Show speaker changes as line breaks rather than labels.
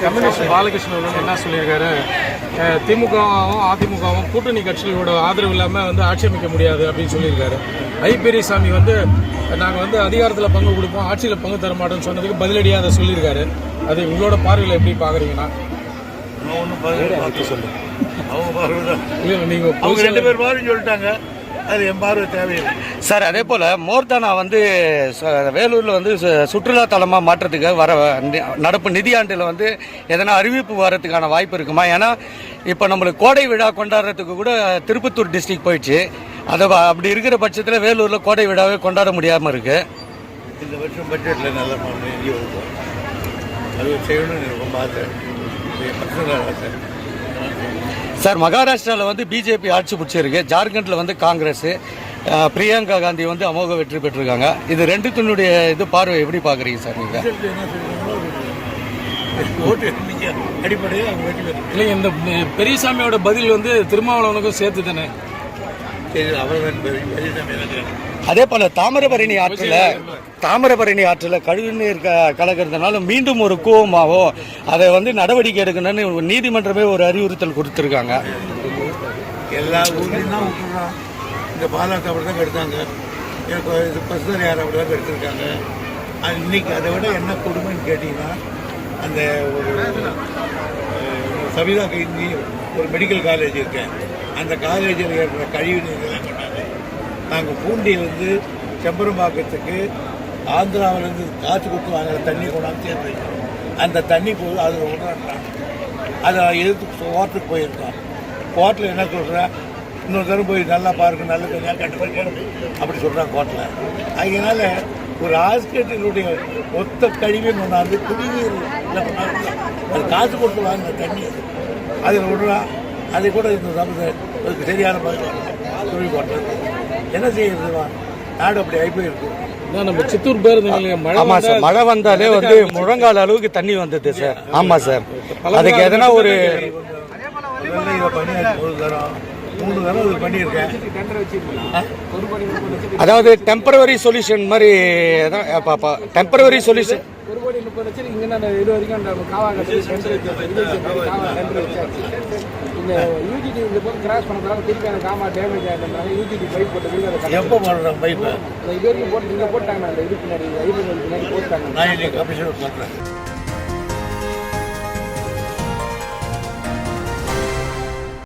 Communist Balakrishnan என்ன சொல்லியிருக்காரு, திமுகவும் அதிமுகவும் கூட்டணி கட்சிகளோட ஆதரவு இல்லாமல் வந்து ஆட்சி அமைக்க முடியாது அப்படின்னு சொல்லியிருக்காரு. பெரியசாமி வந்து நாங்கள் வந்து அதிகாரத்தில் பங்கு கொடுப்போம், ஆட்சியில் பங்கு தர மாட்டோம்னு சொன்னதுக்கு பதிலடியாக அதை சொல்லியிருக்காரு. அது உங்களோட பார்வையில் எப்படி பார்க்குறீங்கன்னா?
அவங்க 2 பேர் பார்வையும் சொல்லிட்டாங்க, அது என் பார்வை தேவையில்லை
சார். அதே போல் மோர்தானா வந்து வேலூரில் வந்து சுற்றுலா தலமாக மாற்றத்துக்கு வர நடப்பு நிதியாண்டில் வந்து எதனா அறிவிப்பு வரதுக்கான வாய்ப்பு இருக்குமா? ஏன்னா இப்போ நம்மளுக்கு கோடை விழா கொண்டாடுறதுக்கு கூட திருப்பத்தூர் டிஸ்ட்ரிக்ட் போயிடுச்சு. அதை அப்படி இருக்கிற பட்சத்தில் வேலூரில் கோடை விழாவே கொண்டாட முடியாமல் இருக்குது.
இந்த வருஷம் பட்ஜெட்டில் நல்ல நிதி ஒதுக்கும், அது செய்யணும்னு ரொம்ப ஆசை, ஆசை.
சார், மகாராஷ்டிராவில் வந்து பிஜேபி ஆட்சி பிடிச்சிருக்கு, ஜார்க்கண்டில் வந்து காங்கிரஸ், பிரியங்கா காந்தி வந்து அமோக வெற்றி பெற்றிருக்காங்க. இது ரெண்டுத்தினுடைய இது பார்வை எப்படி பார்க்குறீங்க சார் நீங்கள்?
இல்லை, இந்த பெரியசாமியோட பதில் வந்து திருமாவளவனுக்கும் சேர்த்து தானே.
அதே போல தாமிரபரணி ஆற்றில் கழிவுநீர் கலக்கிறதுனால மீண்டும் ஒரு கூவமாகவும் அதை வந்து நடவடிக்கை எடுக்கணும்னு நீதிமன்றமே ஒரு அறிவுறுத்தல் கொடுத்துருக்காங்க.
எல்லா ஊர்லேயும் தான் விட்டுறான். இந்த பாலாக்கு அப்படி தான் கெடுத்தாங்க, பசுதர் யார் அப்படி தான் கெடுத்துருக்காங்க. அது இன்னைக்கு அதை விட என்ன கொடுமைன்னு கேட்டிங்கன்னா, அந்த ஒரு சவிதா கைந்தி ஒரு மெடிக்கல் காலேஜ் இருக்கேன், அந்த காலேஜில் ஏற்பட கழிவு நீர்கள்லாம் கொண்டாங்க. நாங்கள் பூண்டியிலேருந்து செம்பரம்பாக்கத்துக்கு ஆந்திராவிலேருந்து காற்று கொடுத்து வாங்குற தண்ணி கொண்டாந்து சேர்த்து வைக்கிறோம். அந்த தண்ணி போது அதில் விடுறாங்க. அதை எதிர்த்து கோர்ட்டுக்கு போயிருக்கோம். கோர்ட்டில் என்ன சொல்கிறேன், இன்னொரு தரம் போய் நல்லா பாருங்க, நல்ல தண்ணியாக கட்டுப்பாடு அப்படி சொல்கிறாங்க கோர்ட்டில். அதனால ஒரு ஹாஸ்பிட்டலுடைய மொத்த கழிவை கொண்டாந்து குடிநீர் அது காசு கொடுத்து வாங்கின தண்ணி அதில் விடுறான். அதை கூட இந்த சமூக அதுக்கு சரியான சொல்லி போட்டது. என்ன செய்யறதுவா, நாடு அப்படி ஆகிப்போயிருக்கு.
நம்ம சித்தூர் பேருந்து
மழை வந்தாலே வந்து முழங்கால அளவுக்கு தண்ணி வந்தது சார். ஆமாம் சார், அதுக்கு எதனா ஒரு
இதை பண்ணியாச்சு. 1 தரம் 3 தரம் இது பண்ணியிருக்கேன்.
அதாவது டெம்பரவரி சொல்யூஷன் மாதிரி டெம்பரவரி சொல்யூஷன்.
1,30,00,000 இங்கே இது வரைக்கும் காவா கட்டி இந்த யூஜிடி இந்த போட்டு கிராஸ் பண்ணுறதுனால திருப்பி அந்த காமா டேமேஜ் ஆகிட்டதுனால யூஜிடி பைப் போட்டு
எப்போ போடுறோம் பைப்பை
இது வரைக்கும் போட்டு இங்கே போட்டாங்க. அந்த இது பின்னாடி பின்னாடி போட்டாங்க.
நான் இன்னைக்கு கமிஷன் பண்ணுறேன்.